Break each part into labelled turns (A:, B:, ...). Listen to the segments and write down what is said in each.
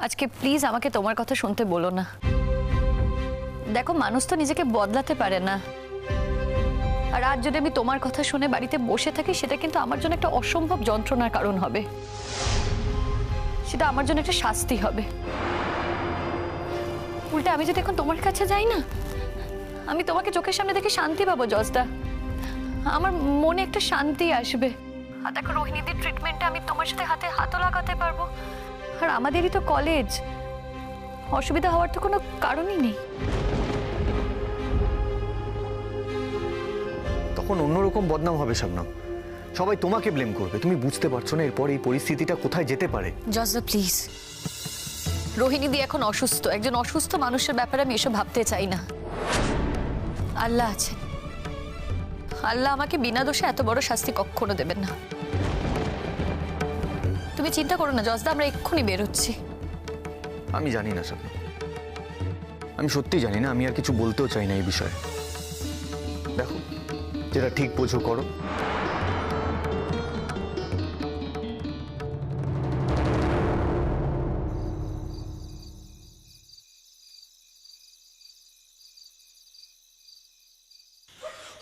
A: আজকে প্লিজ আমাকে তোমার কথা শুনতে বলো না। দেখো, মানুষ তো নিজেকে বদলাতে পারে না। আর আজ যদি আমি তোমার কথা শুনে বাড়িতে বসে থাকি, সেটা কিন্তু আমার জন্য একটা অসম্ভব যন্ত্রণার কারণ হবে। সেটা আমার জন্য একটা শাস্তি হবে। উল্টে আমি যদি এখন তোমার কাছে যাই না, আমি তোমাকে চোখের সামনে দেখে শান্তি পাবো জজদা। আমার মনে একটা শান্তি আসবে। আর দেখো, রোহিণীদের ট্রিটমেন্টে আমি তোমার সাথে হাতে হাতও লাগাতে পারবো। আর আমাদেরই তো কলেজ, অসুবিধা হওয়ার তো কোনো কারণই নেই।
B: তখন অন্যরকম বদনাম হবে শবনম, সবাই তোমাকে ব্লেম করবে। তুমি বুঝতে পারছো না এরপর এই পরিস্থিতিটা কোথায় যেতে পারে?
A: জজদা প্লিজ, রোহিণীদি এখন অসুস্থ। একজন অসুস্থ মানুষের ব্যাপারে আমি এসব ভাবতে চাই না। আল্লাহ আছে, আল্লাহ আমাকে বিনা দোষে এত বড় শাস্তি কখনো দেবেন না। তুমি চিন্তা করো না জজদা, আমরা এক্ষুনি বেরোচ্ছি।
B: আমি জানি না শবনম, আমি সত্যিই জানি না। আমি আর কিছু বলতেও চাই না এই বিষয়ে। দেখো, যেটা ঠিক বোঝো করো।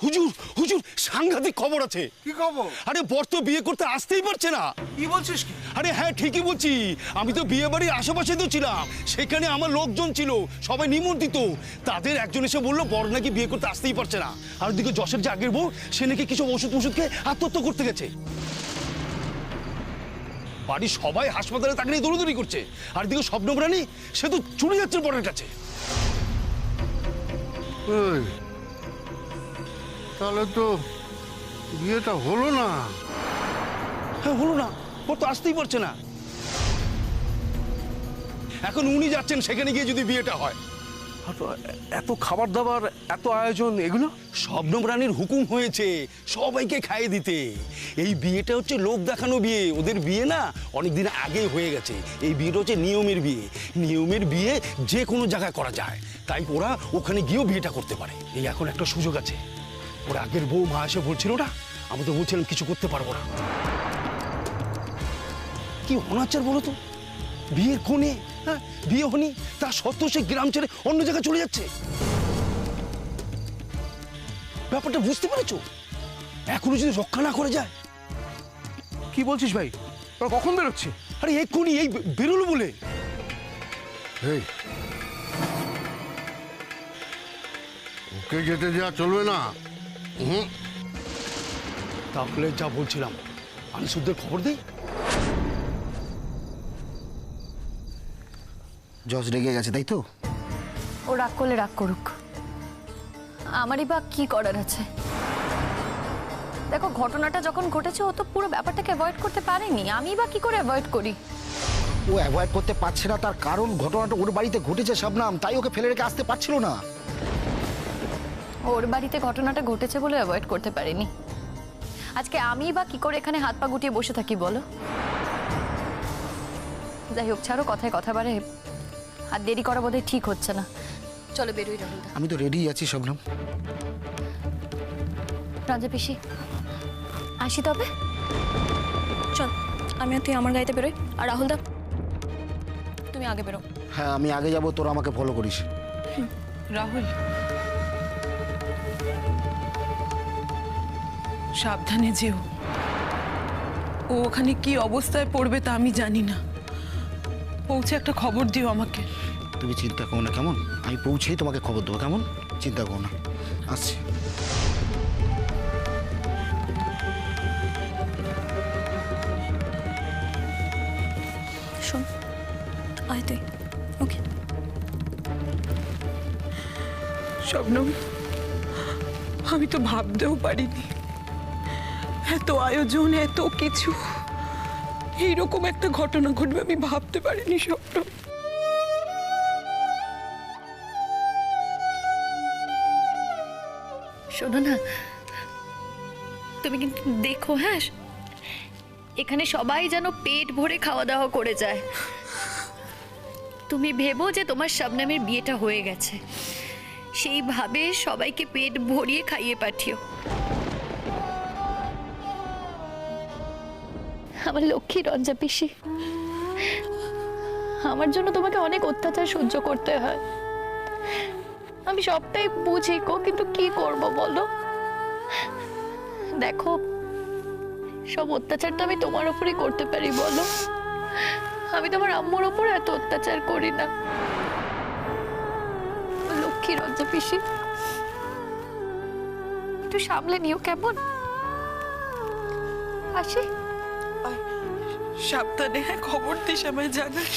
C: হুজুর হুজুর, সাংঘাতিক খবর আছে।
D: কি খবর?
C: আরে বর তো বিয়ে করতে আসতেই পারছে না।
D: কি বলছিস কি?
C: আরে হ্যাঁ, ঠিকই বলছি। আমি তো বিয়ে বাড়ির আশেপাশে তো ছিলাম, সেখানে আমার লোকজন ছিল, সবাই নিমন্ত্রিত। তাদের একজন এসে বললো বর নাকি বিয়ে করতে আসতেই পারছে না। আর ওদিকে যশের যে আগের বউ, সে নাকি কিছু ওষুধ খেয়ে আত্মহত্যা করতে গেছে। বাড়ির সবাই হাসপাতালে তাকে নিয়ে দৌড়দৌড়ি করছে। আর দিকে স্বপ্নম রানী, সে তো চলে যাচ্ছে বরের কাছে।
D: এই, তাহলে তো বিয়েটা হলো না।
C: হ্যাঁ, হলো না। বর তো আসতেই পারছে না। এখন উনি যাচ্ছেন সেখানে গিয়ে যদি বিয়েটা হয়।
E: এত খাবার দাবার, এত আয়োজন, এগুলো
C: শবনম রানীর হুকুম হয়েছে সবাইকে খাইয়ে দিতে। এই বিয়েটা হচ্ছে লোক দেখানো বিয়ে। ওদের বিয়ে না অনেকদিন আগে হয়ে গেছে। এই বিয়েটা হচ্ছে নিয়মের বিয়ে। নিয়মের বিয়ে যে কোনো জায়গায় করা যায়, তাই ওরা ওখানে গিয়েও বিয়েটা করতে পারে। এই এখন একটা সুযোগ আছে। ওরা আগের বউ মা এসে বলছিল না, আমি তো বলছিলাম কিছু করতে পারবো না। কি অনাচার বলো তো, বিয়ের কোণে হ্যাঁ বিয়ে হনি, তা সত্ত্বেও সে গ্রাম ছেড়ে অন্য জায়গায় চলে যাচ্ছে। ব্যাপারটা বুঝতে পেরেছো? এখনো যদি রক্ষা না করে যায়।
E: কি বলছিস ভাই? ওরা কখন বেরোচ্ছে?
C: আরে এক্ষুনি, এই বেরোলো বলে।
D: এই, ওকে যেতে দেওয়া চলবে না।
C: তাহলে যা বলছিলাম, আমি শুদ্ধের খবর দিই।
F: জজ রেগে গেছে, তাই তো?
A: ও রাগ করলে রাগ করুক, আমারই বা কি করার আছে? দেখো, ঘটনাটা যখন ঘটেছে ও তো পুরো ব্যাপারটাকে অ্যাভয়েড করতে পারেনি। আমি বা কি করে অ্যাভয়েড করি?
F: ও অ্যাভয়েড করতে পারছে না, তার কারণ ঘটনাটা ওর বাড়িতে ঘটেছে শবনম, তাই ওকে ফেলে রেখে আসতে পারছিল না।
A: ওর বাড়িতে ঘটনাটা ঘটেছে বলে অ্যাভয়েড করতে পারিনি। আজকে আমি বা কি করে এখানে হাত পা গুটিয়ে বসে থাকি বলো? যাই হোক, ছাড়ো, কথায় কথা বাড়ে। আর দেরি করা বোধহয় ঠিক হচ্ছে না। চলো বেরোই রাহুলদা।
F: আমি তো রেডি আছি শবনম।
A: রাজা পিসি, আসি তবে।
G: চল, আমি আর তুই আমার গাড়িতে বেরোই। আর রাহুলদা, তুমি আগে বেরো।
F: হ্যাঁ, আমি আগে যাব, তোরা আমাকে ফলো করিস।
H: রাহুল, সাবধানে যেও। ও ওখানে কি অবস্থায় পড়বে তা আমি জানি না। পৌঁছে একটা খবর দিও আমাকে।
F: তুমি চিন্তা করো না, কেমন? আমি পৌঁছেই তোমাকে খবর দেবো, কেমন? চিন্তা করো না, আসছি।
G: শোন, আয় তুই। ওকে।
H: শবনম, আমি তো ভাবতেও পারিনি এত আয়োজন, এত কিছু, এইরকম একটা ঘটনা ঘটবে আমি ভাবতে পারিনি শবনম।
A: শোনো না, তুমি কিন্তু দেখো, হ্যাঁ, এখানে সবাই যেন পেট ভরে খাওয়া দাওয়া করে যায়। তুমি ভেবো যে তোমার শবনমের বিয়েটা হয়ে গেছে, সেইভাবে সবাইকে পেট ভরিয়ে খাইয়ে পাঠিও। আমার লক্ষ্মী রঞ্জা পিসি, আমার জন্য তোমাকে অনেক অত্যাচার সহ্য করতে হয়। আমি সবটাই বুঝি গো, কিন্তু কি করব বলো? দেখো, সব অত্যাচারটা আমি তোমার উপরই করতে পারি বলো? আমি তোমার আম্মুর ওপর এত অত্যাচার করি না। লক্ষ্মী রঞ্জা পিসি, একটু সামলে নিও কেমন? আসি।
H: সাবধানে, হ্যাঁ, খবর দিস, আমায় জানাস।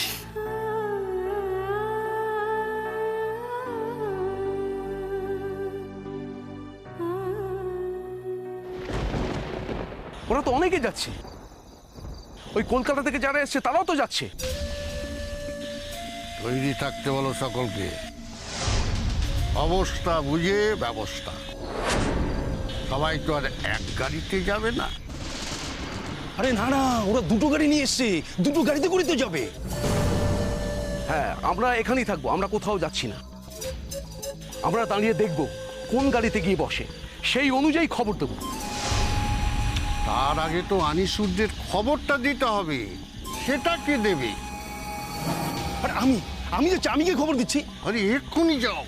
E: ওরা তো অনেকে যাচ্ছে, ওই কলকাতা থেকে যারা এসছে তারাও তো যাচ্ছে।
D: তৈরি থাকতে বলো সকলকে, অবস্থা বুঝে ব্যবস্থা। সবাই তো আর এক গাড়িতে যাবে না।
C: আরে না না, ওরা দুটো গাড়ি নিয়ে এসছে, দুটো গাড়িতে করে তো যাবে।
E: হ্যাঁ, আমরা এখানেই থাকবো, আমরা কোথাও যাচ্ছি না। আমরা দাঁড়িয়ে দেখব কোন গাড়িতে গিয়ে বসে, সেই অনুযায়ী খবর দেবো।
D: তার আগে তো আনিসুরদের খবরটা দিতে হবে। সেটা কে দেবে?
C: আরে আমি যাচ্ছি, আমি গিয়ে খবর দিচ্ছি।
D: আরে এক্ষুনি যাও,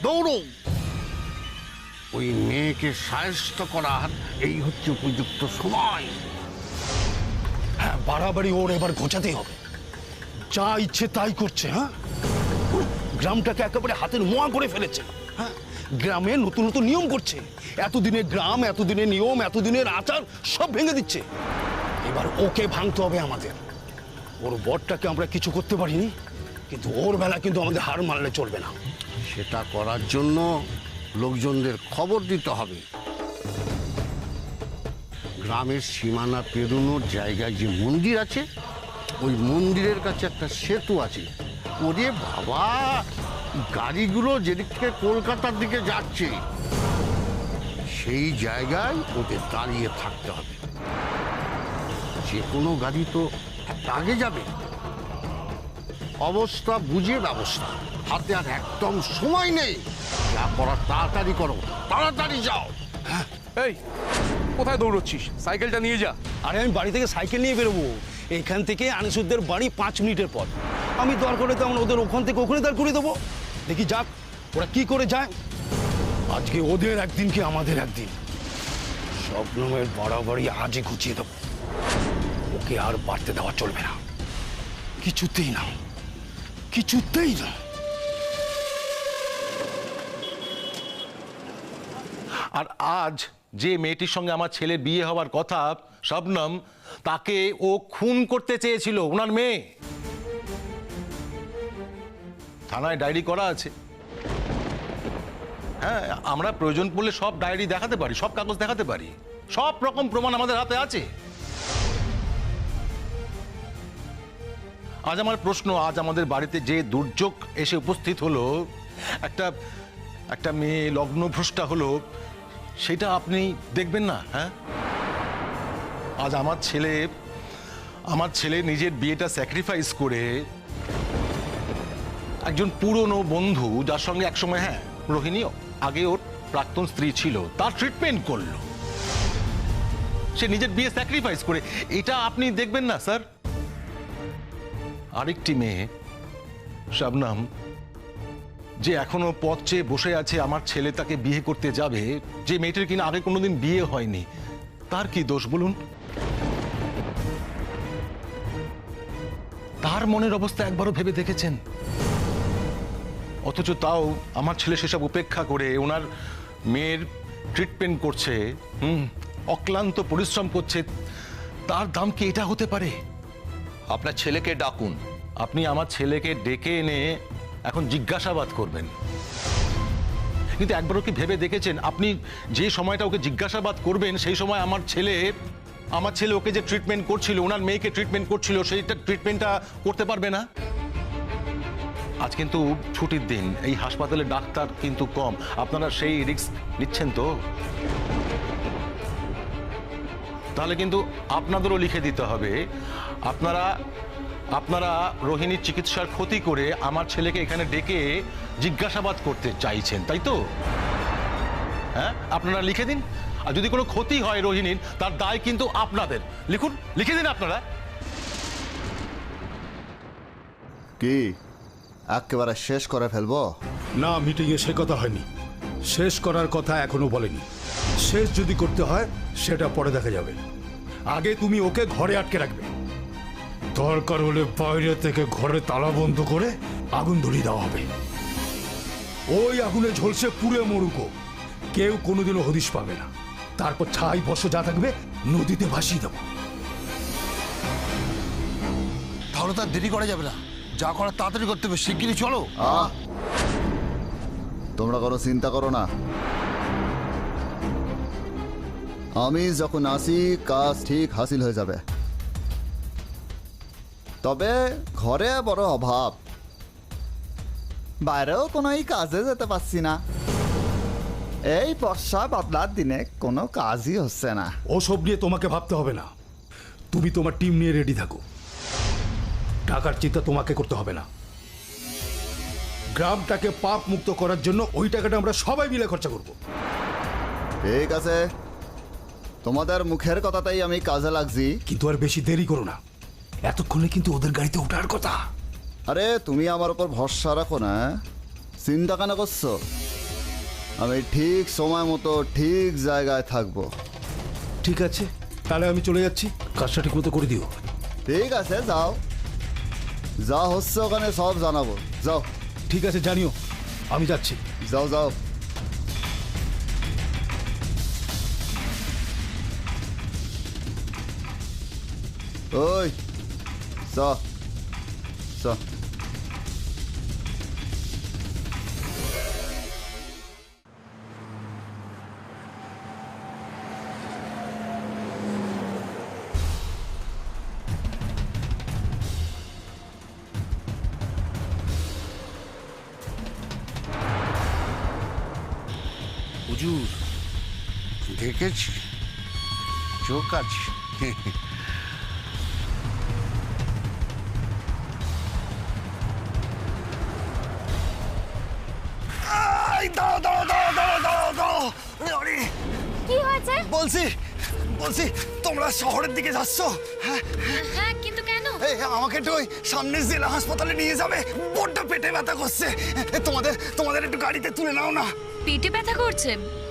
D: দৌড়ো। ওই মেয়েকে সাহায্য করার এই হচ্ছে উপযুক্ত সময়।
C: হ্যাঁ, বাড়াবাড়ি ওর এবার ঘোচাতেই হবে। যা ইচ্ছে তাই করছে। হ্যাঁ, গ্রামটাকে একেবারে হাতের মোয়া করে ফেলেছে। হ্যাঁ, গ্রামে নতুন নতুন নিয়ম করছে। এতদিনের গ্রাম, এতদিনের নিয়ম, এতদিনের আচার সব ভেঙে দিচ্ছে। এবার ওকে ভাঙতে হবে আমাদের। ওর বরটাকে আমরা কিছু করতে পারিনি, কিন্তু ওর বেলা কিন্তু আমাদের হার মানলে চলবে না।
D: সেটা করার জন্য লোকজনদের খবর দিতে হবে। গ্রামের সীমানা পেরোনোর জায়গায় যে মন্দির আছে, ওই মন্দিরের কাছে একটা সেতু আছে। ওরে বাবা, গাড়িগুলো যেদিক থেকে কলকাতার দিকে যাচ্ছে, সেই জায়গায় ওদের দাঁড়িয়ে থাকতে হবে। যে কোনো গাড়ি তো আগে যাবে। অবস্থা বুঝে ব্যবস্থা। হাতে আর একদম সময় নেই। যা করার তাড়াতাড়ি করো, তাড়াতাড়ি যাও।
E: এই, কোথায় দৌড়চ্ছিস? সাইকেলটা নিয়ে যা।
C: আরে আমি বাড়ি থেকে সাইকেল নিয়ে বেরোবো। এখান থেকে আনিসুরদের বাড়ি 5 মিনিটের পর। আমি দরকার হলে তেমন ওদের ওখান থেকে ওখানে দাঁড় করে দেবো। দেখি যাক ওরা কি করে যায়। আজকে ওদের একদিন কি আমাদের একদিন। শবনমের বাড়াবাড়ি আজই ঘুচিয়ে দেবো। ওকে আর বাড়তে দেওয়া চলবে না, কিছুতেই না, কিছুতেই না।
I: আর আজ যে মেয়েটির সঙ্গে আমার ছেলের বিয়ে হওয়ার কথা, শবনম, তাকে ও খুন করতে চেয়েছিল, ওনার মেয়ে। থানায় ডায়েরি করা আছে। হ্যাঁ, আমরা প্রয়োজন পড়লে সব ডায়েরি দেখাতে পারি, সব কাগজ দেখাতে পারি, সব রকম প্রমাণ আমাদের হাতে আছে। আজ আমার প্রশ্ন, আজ আমাদের বাড়িতে যে দুর্যোগ এসে উপস্থিত হলো, একটা মেয়ে লগ্নভ্রষ্টা হলো, সেটা আপনি দেখবেন না? হ্যাঁ, আজ আমার ছেলে নিজের বিয়েটা স্যাক্রিফাইস করে একজন পুরনো বন্ধু, যার সঙ্গে একসময়, হ্যাঁ, রোহিণী আগে ওর প্রাক্তন স্ত্রী ছিল, তার ট্রিটমেন্ট করলো। সে নিজের বিয়ে স্যাক্রিফাইস করে, এটা আপনি দেখবেন না স্যার? আরেকটি মেয়ে, শবনম, যে এখনো পথ চেয়ে বসে আছে, আমার ছেলে তাকে বিয়ে করতে যাবে, যে মেয়েটার কিনা আগে কোনোদিন বিয়ে হয়নি, তার কি দোষ বলুন? তার মনের অবস্থা একবারও ভেবে দেখেছেন? অথচ তাও আমার ছেলে সেসব উপেক্ষা করে ওনার মেয়ের ট্রিটমেন্ট করছে, অক্লান্ত পরিশ্রম করছে। তার দাম কি এটা হতে পারে?
B: আপনার ছেলেকে ডাকুন।
I: আপনি আমার ছেলেকে ডেকে এনে এখন জিজ্ঞাসাবাদ করবেন, কিন্তু একবারও কি ভেবে দেখেছেন আপনি যে সময়টা ওকে জিজ্ঞাসাবাদ করবেন, সেই সময় আমার ছেলে ওকে যে ট্রিটমেন্ট করছিল, ওনার মেয়েকে ট্রিটমেন্ট করছিল, সেইটা ট্রিটমেন্টটা করতে পারবে না? আজ কিন্তু ছুটির দিন, এই হাসপাতালে ডাক্তার কিন্তু কম, আপনারা সেই রিস্ক নিচ্ছেন তো? তাহলে কিন্তু আপনাদেরও লিখে দিতে হবে, আপনারা রোহিণীর চিকিৎসার ক্ষতি করে আমার ছেলেকে এখানে ডেকে জিজ্ঞাসাবাদ করতে চাইছেন, তাই তো? হ্যাঁ, আপনারা লিখে দিন। আর যদি কোনো ক্ষতি হয় রোহিণীর, তার দায় কিন্তু আপনাদের। লিখুন, লিখে দিন আপনারা।
J: কি একেবারে শেষ করে ফেলবো?
K: না, মিটিংয়ে সে কথা হয়নি। শেষ করার কথা এখনো বলেনি। শেষ যদি করতে হয় সেটা পরে দেখা যাবে। আগে তুমি ওকে ঘরে আটকে রাখবে। দরকার হলে বাইরে থেকে ঘরে তালা বন্ধ করে আগুন ধরিয়ে দেওয়া হবে। ওই আগুনে ঝলসে পুড়ে মরুকো, কেউ কোনোদিনও হদিশ পাবে না। তারপর ছাই বর্ষ যা থাকবে নদীতে ভাসিয়ে দেবো।
F: তাহলে তার দেরি করা যাবে না, যা করার তাড়াতাড়ি করতে হবে। শিগগিরই চলো।
J: তোমরা কোনো চিন্তা করো না, আমি যখন আসি কাজ ঠিক হাসিল হয়ে যাবে। তবে ঘরে বড় অভাব, বাইরেও কোনো এই কাজে যেতে পারছি না। এই বর্ষা বাদলার দিনে কোনো কাজই হচ্ছে না।
K: ওসব নিয়ে তোমাকে ভাবতে হবে না। তুমি তোমার টিম নিয়ে রেডি থাকো। টাকার চিন্তা তোমাকে করতে হবে না। গ্রামটাকে পাপ মুক্ত করার জন্য ওই টাকাটা আমরা সবাই মিলে খরচা করব।
J: ঠিক আছে, তোমাদের মুখের কথাটাই আমি কাজে লাগছি।
K: কিন্তু আর বেশি দেরি করো না, এতক্ষণে কিন্তু ওদের গাড়িতে ওঠার কথা।
J: আরে তুমি আমার উপর ভরসা রাখো না, চিন্তা কেন করছো? আমি ঠিক সময় মতো ঠিক জায়গায় থাকবো।
K: ঠিক আছে, তাহলে আমি চলে যাচ্ছি। কাজটা ঠিক মতো করে দিও।
J: ঠিক আছে, যাও, যা হচ্ছে ওখানে সব জানাবো। যাও।
K: ঠিক আছে, জানিও। আমি যাচ্ছি।
J: যাও যাও। ওই যা যা।
D: হুজুর দেখেছি, চোখ আছে।
A: কি হয়েছে?
F: বলছি তোমরা শহরের দিকে যাচ্ছ?
A: হ্যাঁ, কিন্তু কেন?
F: এই আমাকে একটু ওই সামনের জেলা হাসপাতালে নিয়ে যাবে। বড্ড পেটে ব্যথা করছে। তোমাদের একটু গাড়িতে তুলে নাও না।
A: পেটে ব্যথা করছে?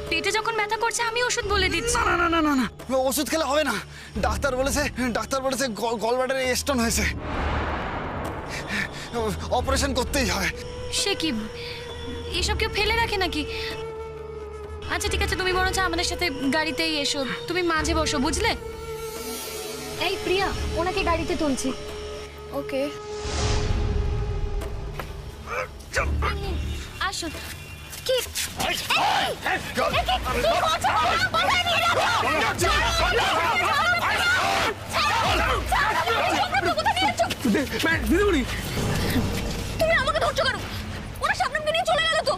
A: পেটে যখন ব্যথা করছে আমি ওষুধ বলে দিচ্ছি।
F: না, ওষুধ খেলে হবে না। ডাক্তার বলেছে গলব্লাডারে স্টোন হয়েছে, অপারেশন করতেই হয়।
A: সে কি, এসব কেউ ফেলে রাখে নাকি? আচ্ছা ঠিক আছে, তুমি বরঞ্চ আমাদের সাথে গাড়িতেই এসো। তুমি মাঝে বসো, বুঝলে? এই প্রিয়া, ওনাকে গাড়িতে তুলছি।
G: ওকে।
A: আসুন। কি
C: দিদিমণি,
G: তুমি আমাকে ধরছো কেন? ওরা শাবনামকে নিয়ে চলে গেল তো,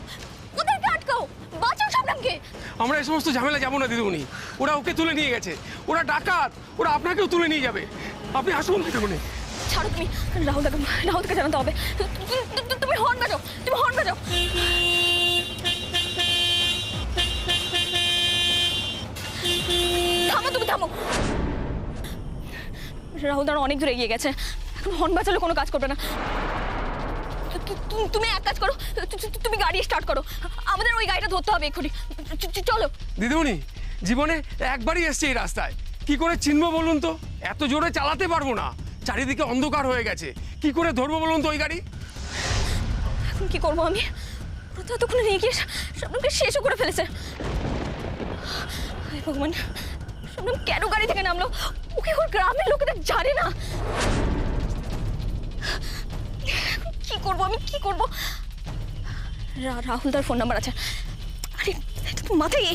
G: ওদেরকে আটকাও, বাঁচাও শাবনামকে।
C: আমরা এই সমস্ত ঝামেলা যাবো না দিদিমণি। ওরা ওকে তুলে নিয়ে গেছে। ওরা ডাকাত, ওরা আপনাকেও তুলে নিয়ে যাবে। আপনি আসুন দিদিমণি।
G: ছাড়ো তুমি, রাহুলকে জানাতে হবে। তুমি হর্ন বাজাও, থামো। রাহুল দাঁড়া অনেক দূরে এগিয়ে গেছে, এখন হর্ন বাজালে কোনো কাজ করবে না। তুমি এক কাজ করো, তুমি গাড়ি স্টার্ট করো। আমাদের ওই গাড়িটা ধরতে হবে এক্ষুনি। চলো।
C: দিদিমণি, জীবনে একবারই এসছে এই রাস্তায়, কি করে চিনবো বলুন তো? এত জোরে চালাতে পারবো না, চারিদিকে অন্ধকার হয়ে গেছে। কি করে ধরবো বলুন তো ওই গাড়ি?
G: এখন কি করবো আমি? ওরা তো এতক্ষণে নিয়ে গিয়ে শাবনামকে শেষও করে ফেলেছে। হায় ভগবান, শাবনাম কেন গাড়ি থেকে নামলো? ওকে ওর গ্রামের লোকেদের জানে না। কি করবো? রাহুলদার ফোন নাম্বার আছে। আরে এটা তো মাথায়।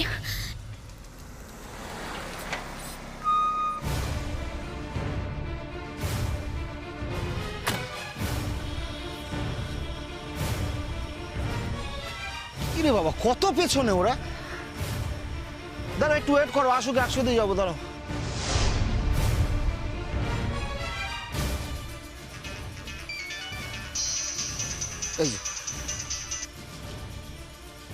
F: কিরে বাবা, কত পেছনে ওরা। দাঁড়া, একটু ওয়েট করো, আসুক, একসাথে যাবো। দাঁড়াও। এই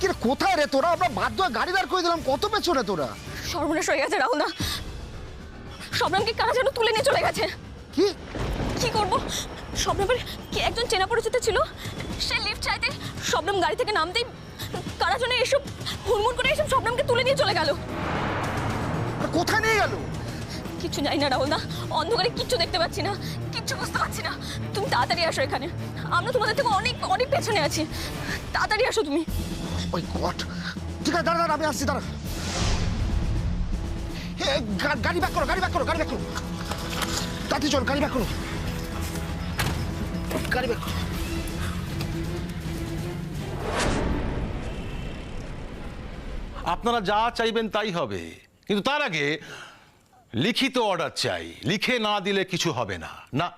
F: কিরে, কোথায় রে তোরা? আমরা বাধ্য হয়ে গাড়ি দাঁড় করে দিলাম, কত পেছনে তোরা।
G: সর্বনাশ হয়ে গেছে রাহুল না, শাবনামকে কারা যেন তুলে নিয়ে চলে গেছে।
F: কি
G: করবো? শবনমের কে একজন চেনা পরিচিত ছিল, সে লিফট চাইতে শবনম গাড়ি থেকে নামতেই কারা জন্য এসব হুড়মুড় করে এসব শবনমকে তুলে নিয়ে চলে গেল।
F: কোথায় নিয়ে গেল?
G: কিচ্ছু জানি না রাহুল দা, অন্ধকারে কিচ্ছু দেখতে পাচ্ছি না, কিচ্ছু বুঝতে পারছি না। তুমি তাড়াতাড়ি আসো এখানে, আমরা তোমাদের থেকে অনেক অনেক পেছনে আছি, তাড়াতাড়ি আসো তুমি।
F: ওই গড, ঠিক আছে দাঁড়া, আমি আসছি, দাঁড়া। গাড়ি ব্যাক করো, গাড়ি ব্যাক করো, গাড়ি ব্যাক করো, তাড়াতাড়ি চল, গাড়ি ব্যাক করো, গাড়ি ব্যাক করো।
I: আপনারা যা চাইবেন তাই হবে, কিন্তু তার আগে লিখিত অর্ডার চাই। লিখে না দিলে কিছু হবে না। না,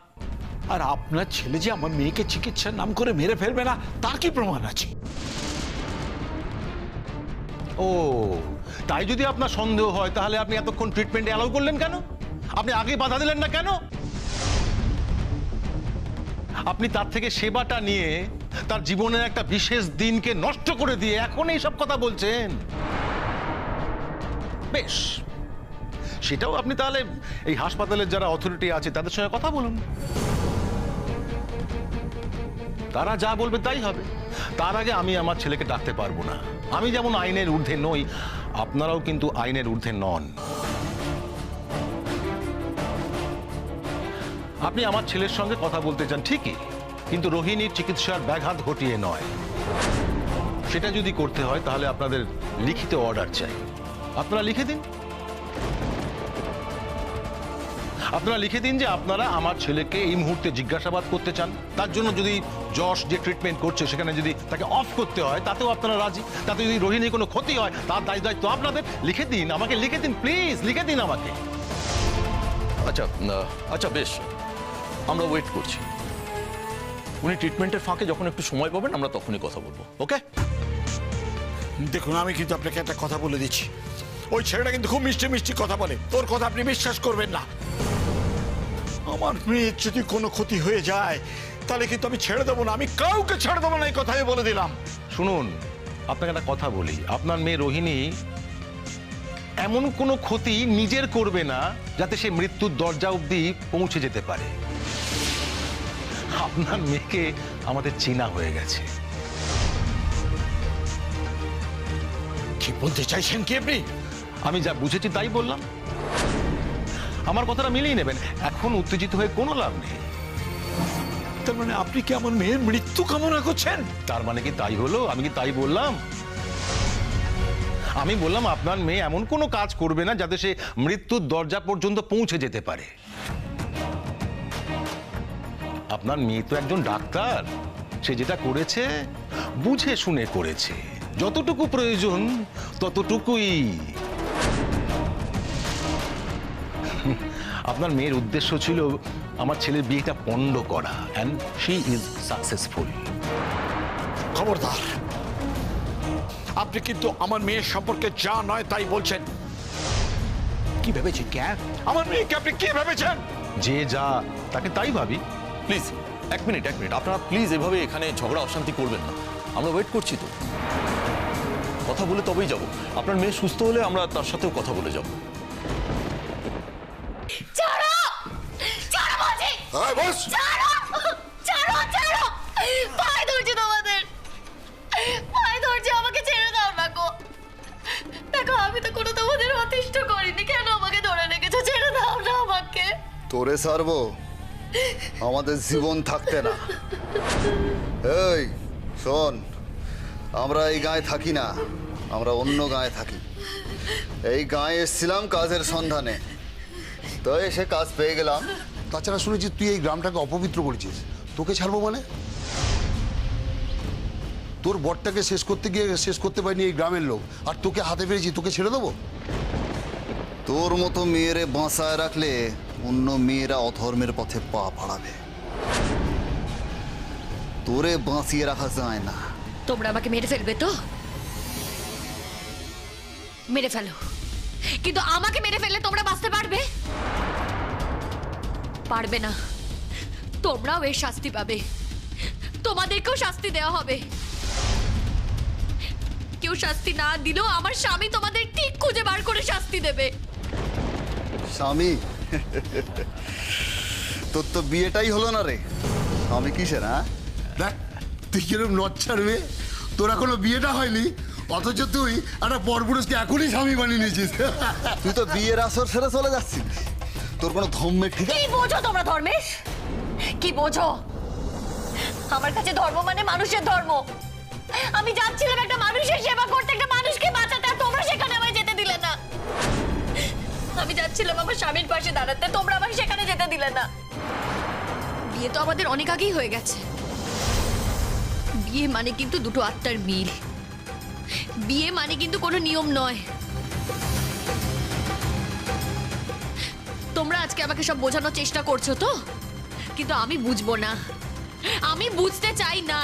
K: আর আপনার ছেলে যে আমার মেয়েকে চিকিৎসার নাম করে মেরে ফেলবে না, তার কি প্রমাণ আছে?
I: ও তাই যদি আপনার সন্দেহ হয়, তাহলে আপনি এতক্ষণ ট্রিটমেন্টে অ্যালাউ করলেন কেন? আপনি আগে বাধা দিলেন না কেন? আপনি তার থেকে সেবাটা নিয়ে তার জীবনের একটা বিশেষ দিনকে নষ্ট করে দিয়ে এখন এইসব কথা বলছেন। বেশ, সেটাও আপনি তাহলে এই হাসপাতালের যারা অথরিটি আছে তাদের সঙ্গে কথা বলুন, তারা যা বলবে তাই হবে। তার আগে আমি আমার ছেলেকে ডাকতে পারবো না। আমি যেমন আইনের ঊর্ধ্বে নই, আপনারাও কিন্তু আইনের ঊর্ধ্বে নন। আপনি আমার ছেলের সঙ্গে কথা বলতে চান ঠিকই, কিন্তু রোহিণীর চিকিৎসার ব্যাঘাত ঘটিয়ে নয়। সেটা যদি করতে হয় তাহলে আপনাদের লিখিত অর্ডার চাই। আপনারা লিখে দিন, আপনারা লিখে দিন যে আপনারা আমার ছেলেকে এই মুহূর্তে জিজ্ঞাসাবাদ করতে চান। তার জন্য যদি যশ যে ট্রিটমেন্ট করছে সেখানে যদি তাকে অফ করতে হয় তাতেও আপনারা রাজি। তাতে যদি রোহিণীর কোনো ক্ষতি হয় তার দায়িত্ব আপনাদের। লিখে দিন, আমাকে লিখে দিন প্লিজ, লিখে দিন আমাকে।
B: আচ্ছা আচ্ছা, বেশ, আমরা ওয়েট করছি। উনি ট্রিটমেন্টের ফাঁকে যখন একটু সময় পাবেন আমরা তখনই কথা বলবো, ওকে?
K: দেখুন, আমি কিন্তু আপনাকে একটা কথা বলে দিচ্ছি, ওই ছেলেটা কিন্তু খুব মিষ্টি মিষ্টি কথা বলে, তোর কথা আপনি বিশ্বাস করবেন না। আমার মেয়ের যদি কোনো ক্ষতি হয়ে যায় তাহলে কিন্তু আমি ছেড়ে দেবো না, আমি কাউকে ছেড়ে দেবো না, এই কথাই বলে দিলাম।
I: শুনুন, আপনাকে একটা কথা বলি, আপনার মেয়ে রোহিণী এমন কোনো ক্ষতি নিজের করবে না যাতে সে মৃত্যুর দরজা অবধি পৌঁছে যেতে পারে। আপনার মেয়েকে আমাদের চেনা হয়ে গেছে।
K: কি বলতে চাইছেন কি আপনি?
I: আমি যা বুঝেছি তাই বললাম। আমার কথাটা মিলিয়ে নেবেন, এখন উত্তেজিত হয়ে কোনো লাভ নেই।
K: তার মানে আপনি কি আমার মেয়ের মৃত্যু কামনা করছেন?
I: তার মানে কি তাই হলো? আমি কি তাই বললাম? আমি বললাম আপনার মেয়ে এমন কোনো কাজ করবে না যাতে সে মৃত্যুর দরজা পর্যন্ত পৌঁছে যেতে পারে। আপনার মেয়ে তো একজন ডাক্তার, সে যেটা করেছে বুঝে শুনে করেছে, যতটুকু প্রয়োজন ততটুকুই। আপনার মেয়ের উদ্দেশ্য ছিল আমার ছেলের বিয়েটা পণ্ড করা, এন্ড শি ইজ সাকসেসফুল।
K: খবরদার, আপনি কিন্তু আমার মেয়ের সম্পর্কে যা নয় তাই বলছেন। কি ভেবেছেন ক্যা? আমার মেয়েকে আপনি কি ভেবেছেন?
I: যে যা তাকে তাই ভাবি।
B: প্লিজ এক মিনিট, আপনারা প্লিজ এভাবে এখানে ঝগড়া অশান্তি করবেন না। আমরা ওয়েট করছি তো, কথা বলে তবেই যাব। আপনার মেয়ে সুস্থ হলে আমরা তার সাথেও কথা বলে যাব।
G: ছাড়ো, ছাড়ো বলছি।
K: আয় বস।
G: ছাড়ো, ছাড়ো, ছাড়ো, পায়ে ধরছি তোমাদের, পায়ে ধরছি, আমাকে ছেড়ে দাও না গো। দেখো, আমি তো কোনো তোমাদের অতিষ্ঠ করিনি, কেন আমাকে ধরে রেখেছো? ছেড়ে দাও না আমাকে।
J: তোরে সারবো, আমাদের জীবন থাকতে না। এই শোন, আমরা এই গায়ে থাকি না, আমরা অন্য গায়ে থাকি। এই গায়ে এসেছিলাম কাজের সন্ধানে, তো এসে কাজ পেয়ে গেলাম।
D: তাছাড়া শুনেছি তুই এই গ্রামটাকে অপবিত্র করেছিস, তোকে ছাড়বো মানে? তোর বরটাকে শেষ করতে গিয়ে শেষ করতে পারিনি এই গ্রামের লোক, আর তোকে হাতে পেয়েছি, তোকে ছেড়ে দেবো?
J: তোর মতো মেয়েরে বাঁচায় রাখলে অন্য মেয়েরা অধর্মের পথে পা বাড়াবে, তোরে বাঁচিয়ে রাখা যায় না।
A: তোমরা আমাকে মেরে ফেলবে তো মেরে ফেলো, কিন্তু আমাকে মেরে ফেললে তোমরা বাঁচতে পারবে? পারবে না। তোমরাও এর শাস্তি পাবে, তোমাদেরকেও শাস্তি দেওয়া হবে। কেউ শাস্তি না দিলেও আমার স্বামী তোমাদের ঠিক খুঁজে বার করে শাস্তি দেবে।
J: স্বামী? তোর তো বিয়েটাই হলো না রে। আমি কিসে না?
D: দেখ তুই কিরম নচ্ছার মেয়ে, তোর এখনো বিয়েটা হয়নি অথচ তুই একটা পরপুরুষকে এখনই স্বামী বানিয়ে নিয়েছিস।
J: তুই তো বিয়ের আসর সেরে চলে যাচ্ছিস, তোর কোনো ধর্মের ঠিক
G: কি বোঝো তোমরা ধর্মেশ? কি বোঝো? আমার কাছে ধর্ম মানে মানুষের ধর্ম। আমি যাচ্ছিলাম একটা মানুষের সেবা করতে, একটা মানুষকে বাঁচাতে, আর তোমরা সেখানে আমায় যেতে দিলে না। আমি যাচ্ছিলাম আমার স্বামীর পাশে দাঁড়াতে, তোমরা আমায় সেখানে যেতে দিলে না। বিয়ে তো আমাদের অনেক আগেই হয়ে গেছে। বিয়ে মানে কিন্তু দুটো আত্মার মিল। বিয়ে মানে কিন্তু কোনো নিয়ম নয়। তোমরা আজকে আমাকে সব বোঝানোর চেষ্টা করছো তো, কিন্তু আমি বুঝবো না, আমি বুঝতে চাই না।